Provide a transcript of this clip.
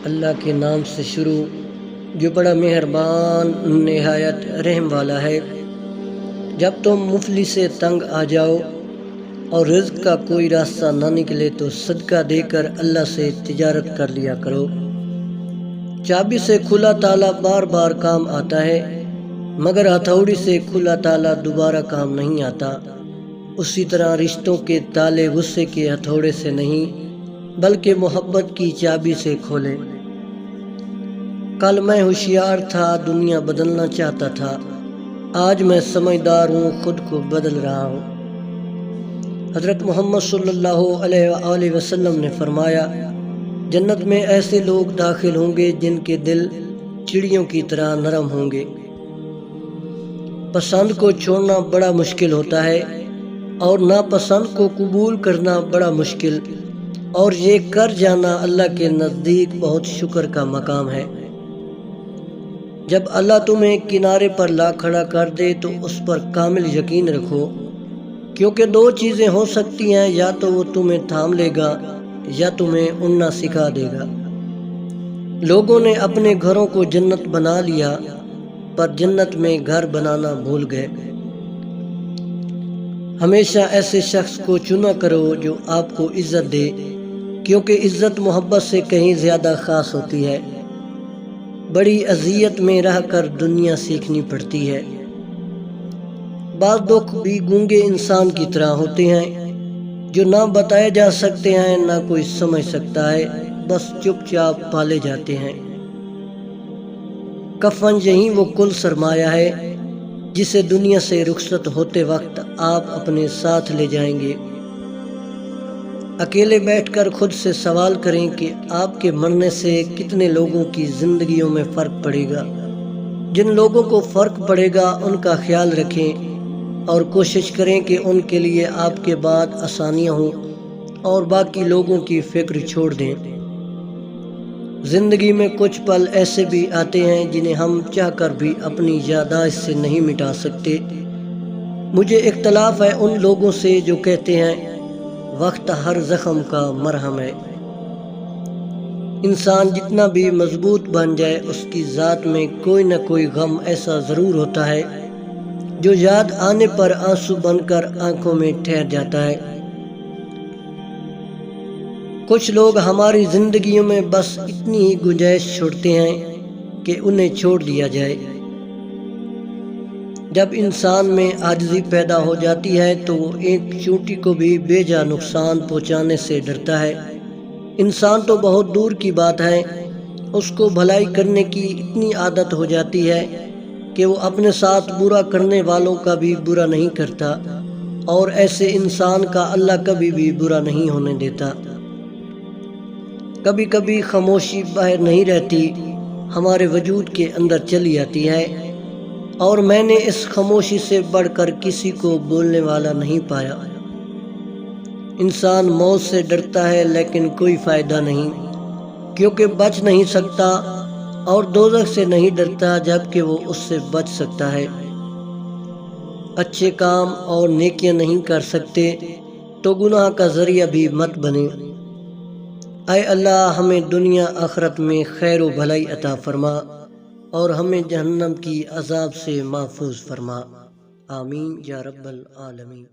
اللہ کے نام سے شروع جو بڑا مہربان نہایت رحم والا ہے۔ جب تم مفلس سے تنگ آ جاؤ اور رزق کا کوئی راستہ نہ نکلے تو صدقہ دے کر اللہ سے تجارت کر لیا کرو۔ چابی سے کھلا تالا بار بار کام آتا ہے، مگر ہتھوڑی سے کھلا تالا دوبارہ کام نہیں آتا۔ اسی طرح رشتوں کے تالے غصے کے ہتھوڑے سے نہیں بلکہ محبت کی چابی سے کھولیں۔ کل میں ہوشیار تھا، دنیا بدلنا چاہتا تھا، آج میں سمجھدار ہوں، خود کو بدل رہا ہوں۔ حضرت محمد صلی اللہ علیہ وآلہ وسلم نے فرمایا، جنت میں ایسے لوگ داخل ہوں گے جن کے دل چڑیوں کی طرح نرم ہوں گے۔ پسند کو چھوڑنا بڑا مشکل ہوتا ہے اور ناپسند کو قبول کرنا بڑا مشکل، اور یہ کر جانا اللہ کے نزدیک بہت شکر کا مقام ہے۔ جب اللہ تمہیں کنارے پر لا کھڑا کر دے تو اس پر کامل یقین رکھو، کیونکہ دو چیزیں ہو سکتی ہیں، یا تو وہ تمہیں تھام لے گا یا تمہیں اڑنا سکھا دے گا۔ لوگوں نے اپنے گھروں کو جنت بنا لیا پر جنت میں گھر بنانا بھول گئے۔ ہمیشہ ایسے شخص کو چنا کرو جو آپ کو عزت دے، کیونکہ عزت محبت سے کہیں زیادہ خاص ہوتی ہے۔ بڑی اذیت میں رہ کر دنیا سیکھنی پڑتی ہے۔ بعض دکھ بھی گونگے انسان کی طرح ہوتے ہیں جو نہ بتائے جا سکتے ہیں، نہ کوئی سمجھ سکتا ہے، بس چپ چاپ پالے جاتے ہیں۔ کفن یہی وہ کل سرمایہ ہے جسے دنیا سے رخصت ہوتے وقت آپ اپنے ساتھ لے جائیں گے۔ اکیلے بیٹھ کر خود سے سوال کریں کہ آپ کے مرنے سے کتنے لوگوں کی زندگیوں میں فرق پڑے گا۔ جن لوگوں کو فرق پڑے گا ان کا خیال رکھیں اور کوشش کریں کہ ان کے لیے آپ کے بعد آسانیاں ہوں، اور باقی لوگوں کی فکر چھوڑ دیں۔ زندگی میں کچھ پل ایسے بھی آتے ہیں جنہیں ہم چاہ کر بھی اپنی یادداشت سے نہیں مٹا سکتے۔ مجھے اختلاف ہے ان لوگوں سے جو کہتے ہیں وقت ہر زخم کا مرہم ہے۔ انسان جتنا بھی مضبوط بن جائے، اس کی ذات میں کوئی نہ کوئی غم ایسا ضرور ہوتا ہے جو یاد آنے پر آنسو بن کر آنکھوں میں ٹھہر جاتا ہے۔ کچھ لوگ ہماری زندگیوں میں بس اتنی ہی گنجائش چھوڑتے ہیں کہ انہیں چھوڑ دیا جائے۔ جب انسان میں عاجزی پیدا ہو جاتی ہے تو وہ ایک چونٹی کو بھی بے جا نقصان پہنچانے سے ڈرتا ہے۔ انسان تو بہت دور کی بات ہے، اس کو بھلائی کرنے کی اتنی عادت ہو جاتی ہے کہ وہ اپنے ساتھ برا کرنے والوں کا بھی برا نہیں کرتا، اور ایسے انسان کا اللہ کبھی بھی برا نہیں ہونے دیتا۔ کبھی کبھی خاموشی باہر نہیں رہتی، ہمارے وجود کے اندر چلی آتی ہے، اور میں نے اس خاموشی سے بڑھ کر کسی کو بولنے والا نہیں پایا۔ انسان موت سے ڈرتا ہے لیکن کوئی فائدہ نہیں، کیونکہ بچ نہیں سکتا، اور دوزخ سے نہیں ڈرتا جبکہ وہ اس سے بچ سکتا ہے۔ اچھے کام اور نیکیاں نہیں کر سکتے تو گناہ کا ذریعہ بھی مت بنے۔ اے اللہ، ہمیں دنیا آخرت میں خیر و بھلائی عطا فرما، اور ہمیں جہنم کی عذاب سے محفوظ فرما۔ آمین یا رب العالمین۔